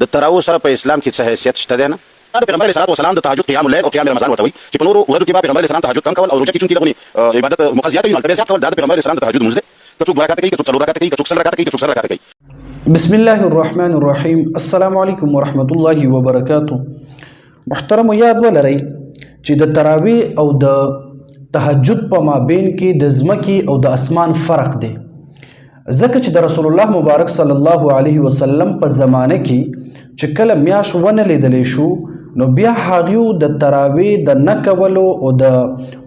د تراو سره په اسلام کې څه حیثیت شته دی نه؟ دا د پیغمبر علیه الصلاه والسلام د تهجد قیام الليل او قیام رمضان ورته وایي چې په نورو ورځو کې به پیغمبر علیه السلام تهجد کم کول او روژه کې چونکې دغونې عبادت مقضیات وي نو هلته بیا زیات کول دا د پیغمبر علیه السلام د تهجد لمونځ دی. که څوک 2 رکعته کوي، که څوک 4 رکعته کوي، که څوک 100 رکعته کوي، که څوک 100 رکعته کوي. بسم الله الرحمن الرحیم. السلام علیکم ورحمۃ اللہ وبرکاتہ. محترم یاد ولرئ چې د تراویح او د تهجد په مابین کې د ځمکې او د اسمان فرق دی، ځکه چې د رسول الله مبارک صلی الله علیه وسلم په زمانه کې چې کله میاشت ونه لیدلی شو نو بیا هغوی د تراویح د نه کولو او د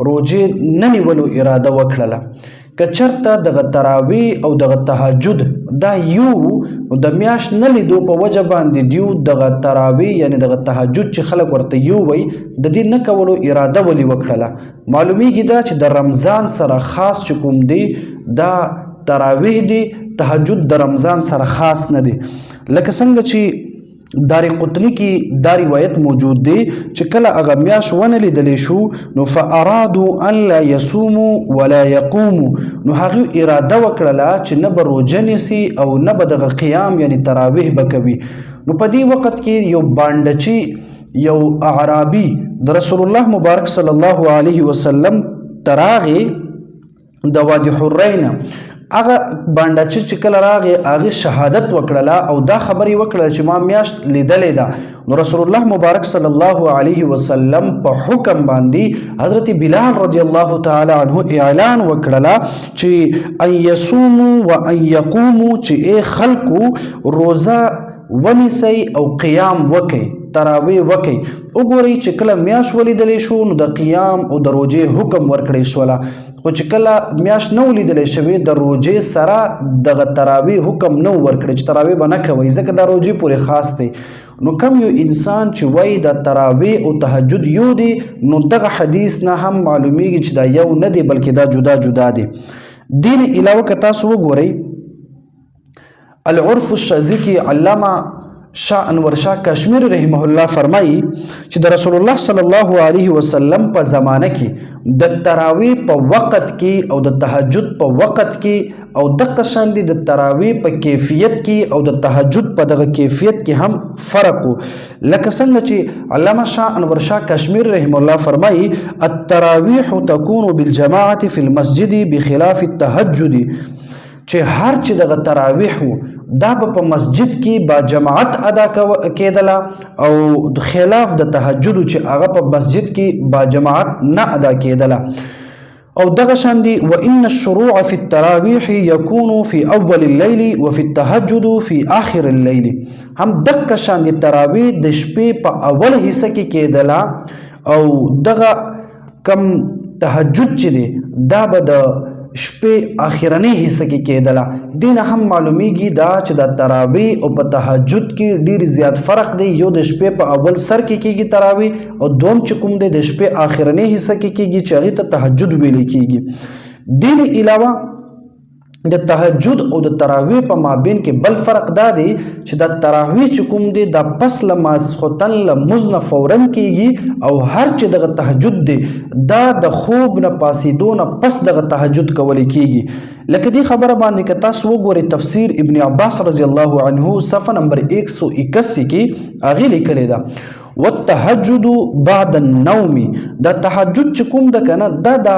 روژې نه نیولو اراده وکړله. که چېرته دغه تراویح او دغه تهجد دا یو نو د میاشت نه لیدو په وجه باندې دیو دغه تراویح یعنی دغه تهجد چې خلک ورته یو وی د دې نه کولو اراده ولې وکړله. معلومیږي دا چې د رمضان سره خاص چې کوم دی دا تراویح دی، تهجد د رمضان سره خاص نه دی. لکه څنګه چې دار قطنی کی دا روایت موجود دی چې کله هغه میاشت ونه لیدلی شو نو فارادوا ان لا يصوموا ولا يقوموا، نو هغوی اراده وکړله چې نه به روژه نیسي او نه به دغه قیام یعنی تراویح به کوي. نو په دې وخت کې یو بانډچي یو اعرابي د رسول الله مبارک صلی الله علیه وسلم تراغې د وادي حرین هغه بانډچي چې کله راغی هغې شهادت وکړله او دا خبرې وکړله چې ما میاشت لیدلې ده. نو رسول الله مبارک صلی الله علیه وسلم په حکم باندې حضرت بلال رضی الله تعالی عنه اعلان وکړله چې ان یصوموا و ان یقوموا، چې ای خلکو روزه ونیسئ او قیام وکئ، تراویح وکئ. وګورئ چې کله میاشت ولیدلی شو نو د قیام او د روژې حکم ورکړی شوله، خو چې کله میاشت نه ولیدلی شوې د روژې سره دغه تراویح حکم نه ورکړی چې تراویح به نه کوئ، ځکه دا روژې پورې خاص دی. نو کم یو انسان چې وایي د تراویح او تهجد یو دی نو دغه حدیث نه هم معلومیږي چې دا یو نه دی بلکې دا جدا جدا دی. دین علاوه که تاسو وګورئ العرف الشاذی کی علامه شاه انور شاه کشمیر رحمه الله فرمایي چې د رسول الله صلی الله علیه وسلم په زمانه کې د تراویح په وخت کې او د تهجد په وخت کې او دغه شان دي د تراویح په کیفیت کې او د تهجد په دغه کیفیت کې هم فرق و. لکه څنګه چې علامه شاه انور شاه کشمیر رحمه الله فرمایي التراویح تكون بالجماعه في المسجد بخلاف التهجد، چې هر چې دغه تراویح دا په مسجد کې با جماعت ادا کېدله او خلاف د تهجد چې هغه په مسجد کې با جماعت نه ادا کېدله. او دغه شان دي وان الشروع في التراويح يكون في اول الليل وفي التهجد في اخر الليل، هم دغه شان دي تراویح د شپې په اول حصہ کې کېدله او دغه کم تهجد چې دی دا به د شپې اخرنی حصہ کې کېدله. دین هم معلومیږي دا چې د تراویح او په تهجد کې ډیر زیات فرق دی. یو د شپې په اول سر کې کېږي تراویح او دوم چې کوم دی د شپې اخرنی حصہ کې کېږي چې هغې ته تهجد ویل کېږي. دین علاوه د تهجد او د تراویح په مابین کې بل فرق دا دی چې د تراویح چې کوم دی دا پس له ماسخوتن له لمونځ نه فوراً کېږي او هر چې دغه تهجد دی دا د خوب نه پاسېدو نه پس دغه تهجد کولی کېږي. لکه دې خبره باندې که تاسو وګورئ تفسیر ابن عباس رضی الله عنه صفحه نمبر 181 کې هغې لیکلی ده والتهجد بعد النوم، دا تهجد چې کوم ده کنه دا د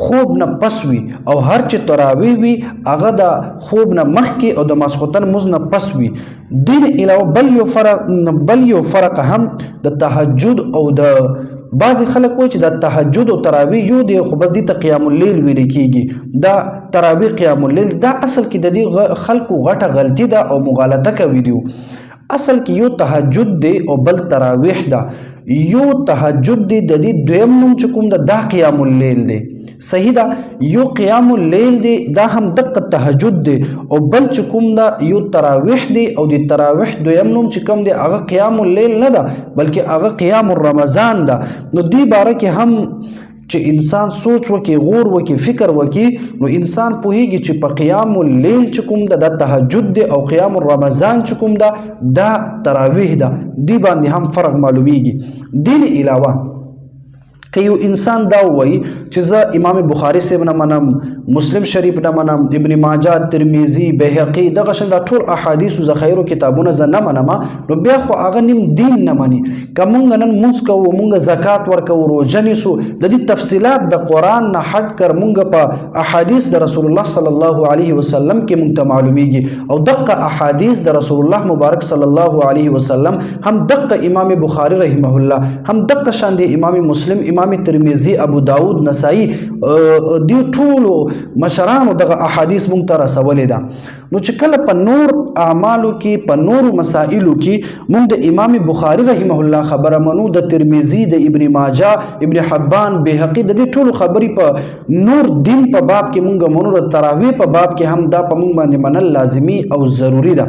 خوب نه پس وي او هر چې تراویح وي هغه د خوب نه مخکې او د ماسخوتن لمونځ نه پس وي. دین علاوه بل یو فرق هم د تهجد او د بعضی خلک وایي چې د تهجد او تراویح یو دی خو بس دې ته قیام اللیل ویل کېږي. دا تراویح قیام اللیل دا اصل کې د دې خلکو غټه غلطي ده او مغالطه کوي دي. اصل کې یو تهجد دی او بل تراویح ده. یو تهجد دی د دې دویم نوم چې کوم ده دا قیام اللیل دی، صحیح ده. یو قیام اللیل دی دا هم دقه تهجد دی او بل چې کوم ده یو تراویح دی او د تراویح دویم نوم چې کوم دی هغه قیام اللیل نه ده بلکې هغه قیام الرمضان ده. نو دې باره کې هم چې انسان سوچ وکي، غور وکي، فکر وکي نو انسان پوهیږي چې په قیام اللیل چې کوم ده دا تهجد دی او قیام الرمضان چې کوم ده دا تراویح ده. دی باندې هم فرق معلومیږي. دین علاوه که یو انسان دا وایي چې زه امام بخاري صاحب نه منم، مسلم شریف نه منم، ابن ماجه، ترمذی، بیهقی، دغه شان دا ټول احادیث او ذخایرو کتابونه زه نه منم، نو بیا خو هغه نیم دین نه مني. که مونږ نن مونځ کوو، مونږ زکات ورکوو، روژه نیسو، د دې تفصیلات د قرآن نه هټ کر مونږ په احادیث د رسول الله صلی الله علیه وسلم کې مونږ ته معلومیږي. او دغه احادیث د رسول الله مبارک صلی الله علیه وسلم هم دغه امام بخاری رحمه الله، هم دغه شان دی امام مسلم، امام ترمذی، ابو داود، نسائی، دی ټولو مشرانو دغه احادیث مونږ ته رسولې ده. نو چې کله په نور اعمالو کې، په نورو مسائلو کې مونږ د امام بخاری رحمه الله خبره منو، د ترمذی، د ابن ماجه، ابن حبان، بیهقی، د دې ټولو خبرې په نور دین په باب کې مونږ منو، د تراویح په باب کې هم دا په مونږ باندې منل لازمی او ضروری ده.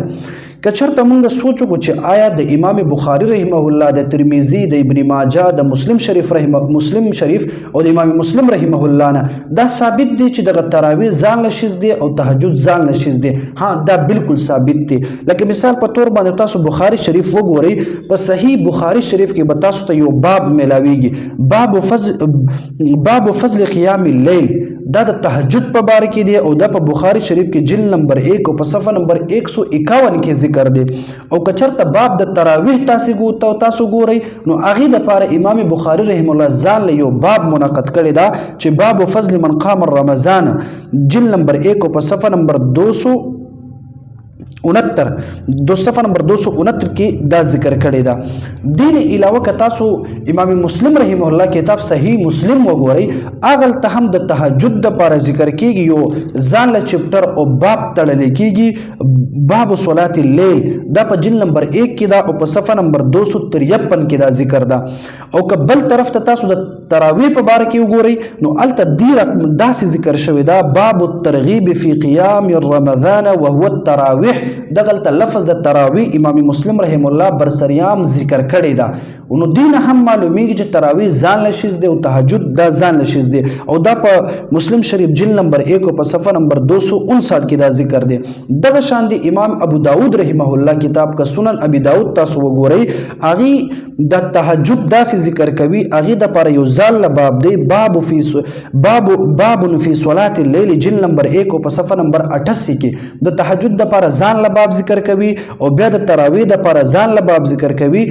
که چرته مونږ سوچ وکړو چې آیا د امام بخاری رحمه الله، د ترمذی، د ابن ماجه، د مسلم شریف او د امام مسلم رحمه الله نه دا ثابت دی چې دغه تراویح ځان له شیز دی او تهجد ځان له شیز دی؟ ها، دا بالکل ثابت دی. لکه مثال په تور باندې تاسو بخاری شریف وګورئ، په صحیح بخاری شریف کې به تاسو ته یو باب ملاویږي، باب فضل قیام اللیل. دا د تهجد په باره کې دی او دا په بخاری شریف کې جلد نمبر 1 او په صفحه نمبر 151 کې ذکر دی. او که چرته باب د تراویح تاسو ګورئ، نو هغې دپاره امام بخاری رحم الله ځان له یو باب منعقد کړی دا چې باب فضل من قام رمضان، جلد نمبر 1 او په صفحه نمبر 269 صفحه نمبر 269 کې دا ذکر کړی دا. دین علاوه که تاسو امام مسلم رحمه الله کتاب صحیح مسلم وګورئ، هغلته هم د تهجد دپاره ذکر کیږي، یو ځان له چپټر او باب تړلی کیږي، باب صلات اللیل، دا په جلد نمبر 1 کې دا او په صفحه نمبر 253 کې دا ذکر دا. او که بل طرف ته تاسو د تراویح په باره کې وګورئ، نو هلته داسې ذکر شوی دا باب الترغیب فی قیام رمضان وهو التراویح. دغلته لفظ د تراویح امام مسلم رحم الله برسریام ذکر کړی دا. نو دین هم معلومیږي چې تراویح ځان له شیز دی او تهجد دا ځان له شیز دی. او دا په مسلم شریف جلد نمبر 1 او په صفحه نمبر 259 کې دا ذکر دی. دغه شان دی امام ابو داود رحمه الله کتاب کا سنن ابي داود تاسو وګورئ، هغه د تهجد داسې ذکر کوي، هغه د لپاره یو ځان له باب دی، باب فی صلات اللیل، جلد نمبر 1 او په صفحه نمبر 88 کې د تهجد د لپاره ځان له باب ذکر کوي. او بیا د تراویح د لپاره ځان له باب ذکر کوي،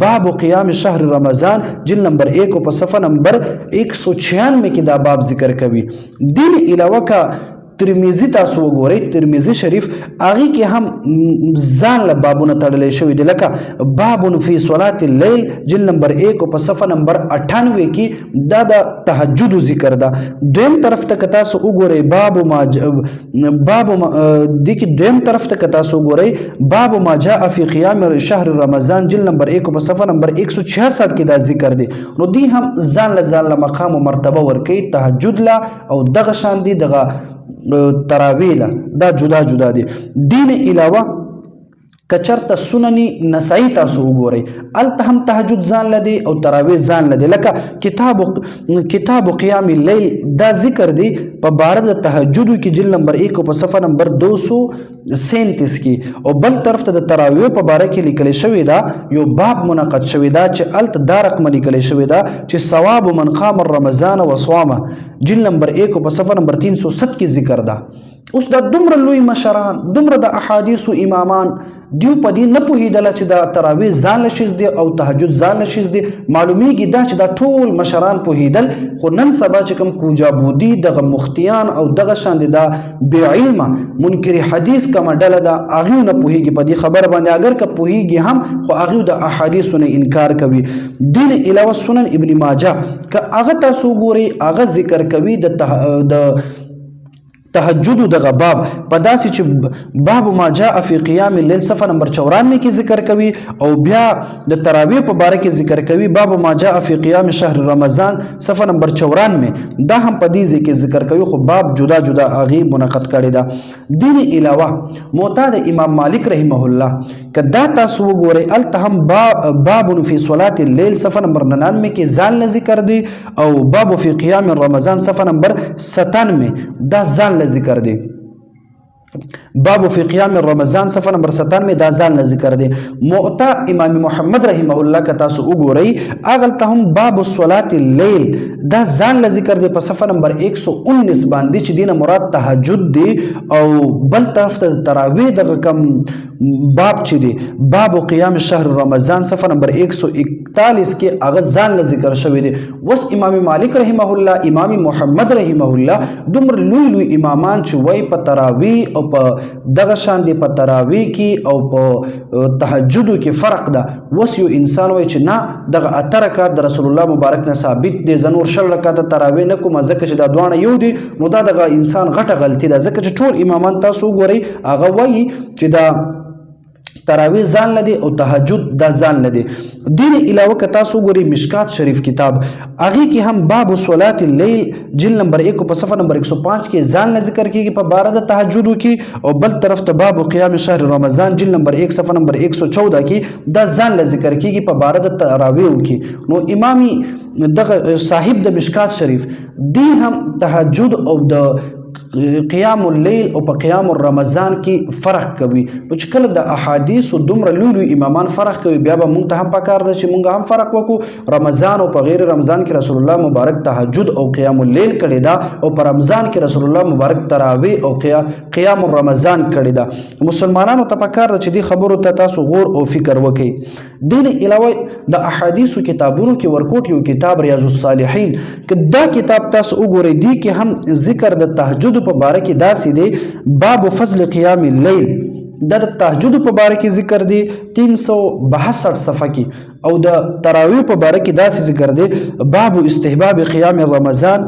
باب قیام شهر رمضان، جلد نمبر 1 او په صفحه نمبر 196 کې دا باب ذکر کوي. دین علاوه کا ترمذی تاسو وګورئ، ترمذی شریف هغه کې هم ځان له بابونه تړلی شوی دی، لکه باب فی صلات اللیل، جلد نمبر 1 او په صفحه نمبر 98 کې دا د تهجد ذکر ده. دویم طرف ته تاسو وګورئ، دویم طرف ته تاسو وګورئ، باب ما جاء فی قیام شهر رمضان، جلد نمبر 1 او په صفحه نمبر 166 کې دا ذکر دی. نو دی هم ځان له مقام او مرتبه ورکوي، تهجد لا او دغه شان دی دغه تراویح لا دا جدا دی. دین علاوه کچرته سنن نسائی تاسو وګورئ، الته هم تهجد ځان لدی او تراویح ځان لدی. لکه کتاب قیام اللیل دا ذکر دی په باره د تهجد کې جلد نمبر 1 او په صفحه نمبر 237 کې. او بل طرف ته د تراویح په باره کې لیکل شوی دا یو باب منعقد شوی دا چې الته دا رقم لیکل شوی دا چې ثواب من قام رمضان وصوامه، جلد نمبر 1 او په صفحه نمبر 307 کې ذکر دا. اوس دا دومره لوی مشران، دومره د احادیثو امامان دیو په دې نه پوهېدله چې دا تراویح ځان له شیز دی او تهجد ځان له شیز دی. معلومیږي دا چې دا ټول مشران پوهېدل، خو نن سبا چې کوم کوجابودي دغه مفتیان او دغه شان دی دا بې علمه منکر حدیث کومه ډله ده، هغوی نه پوهېږي په دې خبره باندې. اگر که پوهېږي هم خو هغوی د احادیثو نه انکار کوي. دین علاوه سنن ابن ماجه که هغه تاسو وګورئ، هغه ذکر کوي د تهجد دغه باب په داسې چې باب ما جاء فی قیام اللیل صفحه نمبر 94 کې ذکر کوي. او بیا د تراویح په باره کې ذکر کوي، باب ما جاء فی قیام شهر رمضان صفحه نمبر 94 دا هم په دې ځای کې ذکر کوي، خو باب جدا هغه منعقد کړی دا. دین علاوه موطا د امام مالک رحمه الله کدا تاسو وګورئ، الته هم باب فی صلات اللیل صفحه نمبر 99 کې ځان له ذکر دی، او باب فی قیام رمضان صفحه نمبر 97 دا ځان ذکر دی. باب فی قیام رمضان صفحه نمبر 97 دا ځان نه ذکر دی. معطا امام محمد رحمه الله که تاسو وګورئ اغلته هم باب صلات الليل دا ځان نه ذکر دی په صفحه نمبر 119 باندې چې دینه مراد تهجد دی او بل طرف ته تراویح دغه کم باب چې دی باب قیام شهر رمضان صفحه نمبر 141 کې هغه ځان نه ذکر شوی دی. وس امام مالک رحمه الله امام محمد رحمه الله دومره لوی امامان چې وای په تراویح او په دغه شان دی په تراویح کې او په تهجد کې فرق ده. وس یو انسان وای چې نه دغه اته رکعات د رسول الله مبارک نه ثابت دي زنور شل رکعات تراویح نه کوم ځکه چې دا دوانه یو دي نو دا دغه انسان غټه غلطي ده ځکه چې ټول امامان تاسو وګورئ هغه وای چې دا تراویح ځان لدی او تهجد دا ځان لدی. دین علاوه که تاسو ګورئ مشکات شریف کتاب هغه کې هم باب صلات الليل جلد نمبر 1 په صفحه نمبر 105 کې ځان ذکر کیږي په بار د تهجد کې او بل طرف ته باب قیام شهر رمضان جلد نمبر 1 صفحه نمبر 114 کې دا ځان ذکر کیږي په بار د تراویح کې. نو امامي دغه صاحب د مشکات شریف دی هم تهجد او د قیام اللیل او په قیام رمضان کې فرق کوي. نو چې کله د احادیث او دومره لوی امامان فرق کوي بیا به مونږ ته هم پکار ده چې مونږ هم فرق وکړو. رمضان او په غیر رمضان کې رسول الله مبارک تهجد او قیام اللیل کړی دا او په رمضان کې رسول الله مبارک تراویح او قیام رمضان کړی دا. مسلمانانو ته پکار ده چې دې خبرو ته تاسو غور او فکر وکړئ. دین علاوه د احادیث کتابونو کې ورکوټ یو کتاب ریاض الصالحین که دا کتاب تاسو وګورئ دی کې هم ذکر د تهجد په باره کې داسې دی باب فضل قیام اللیل دا د تهجد په باره کې ذکر دی 362 صفحه کې او د تراویح په باره کې داسې ذکر دی باب استحباب قیام رمضان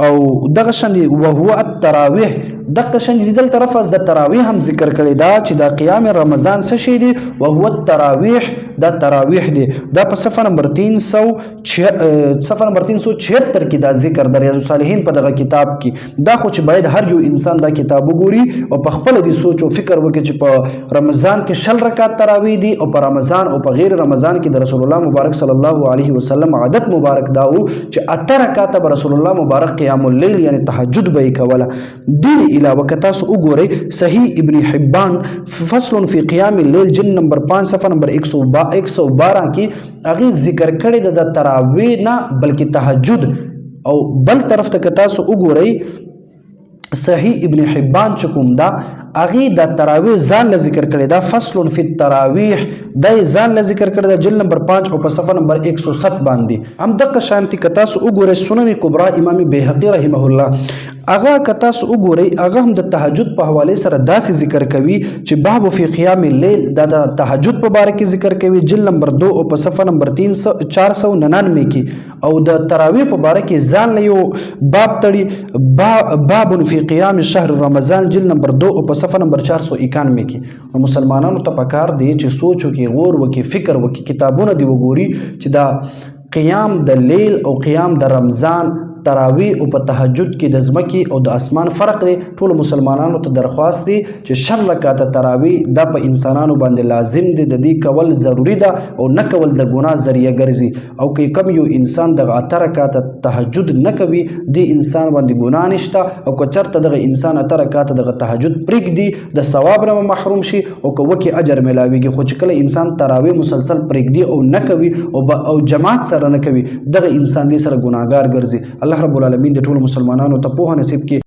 او دغه شان وهو التراویح دغه شان دل طرف از د تراویح هم ذکر کړی دا چې د قیام رمضان څه شی دی وهو التراویح دا تراویح دی دا په صفحه نمبر 376 کې دا ذکر د ریاض الصالحین په دغه کتاب کې. دا خو چې باید هر یو انسان دا کتاب وګوري او په خپل د سوچ او فکر وکړي چې په رمضان کې شل رکعات تراویح دي او په رمضان او په غیر رمضان کې د رسول الله مبارک صلی الله علیه وسلم عادت مبارک دا و چې اته رکعات به رسول الله مبارک قیام اللیل یعنی تهجد به کوله. دین علاوه که تاسو وګورئ صحیح ابن حبان فصل فی قیام اللیل جلد نمبر 5 صفحه نمبر 112 کې هغه ذکر کړی د تراویح نه بلکې تهجد او بل طرف ته که تاسو وګورئ صحیح ابن حبان چکم دا هغه د تراویح ځان له ذکر کړی دا فصل فی التراویح د ځان له ذکر کړی دا جلد نمبر 5 او په صفحه نمبر 107 باندې. هم دغه شانتی که تاسو وګورئ سنن کبرا امام بیهقی رحمه الله هغه که تاسو وګورئ هغه هم د تهجد په حواله سره داسې ذکر کوي چې باب فی قیام اللیل دا د تهجد په باره کې ذکر کوي جلد نمبر 2 او په صفحه نمبر 499 کې او د تراویح په باره کې ځان له یو باب تړي باب فی قیام شهر رمضان جلد نمبر 2 او په صفحه نمبر 491 کې. مسلمانانو ته پکار دی چې سوچ وکړي غور وکړي فکر وکړي کتابونه دی وګوري چې دا قیام د لیل او قیام د رمضان تراویح او په تهجد کې د ځمکې او د اسمان فرق دی. ټول مسلمانانو ته درخواست دی چې شل رکعات تراویح دا په انسانانو باندې لازم دی د دې کول ضروری ده او نه کول د ګناه ذریعہ ګرځي او که کم یو انسان دغه اته رکعات تهجد نه کوي د انسان باندې ګناه نشته او که چرته دغه انسان اته رکعات دغه تهجد پرېږدي د ثواب نه محروم شي او که وکي اجر ملاويږي. خو چې کله انسان تراویح مسلسل پرېږدي او نه کوي او جماعت سره نه کوي دغه انسان دې سره ګناهګار ګرځي. الله رب العالمین د ټول مسلمانانو ته پوهه نصیب کړي.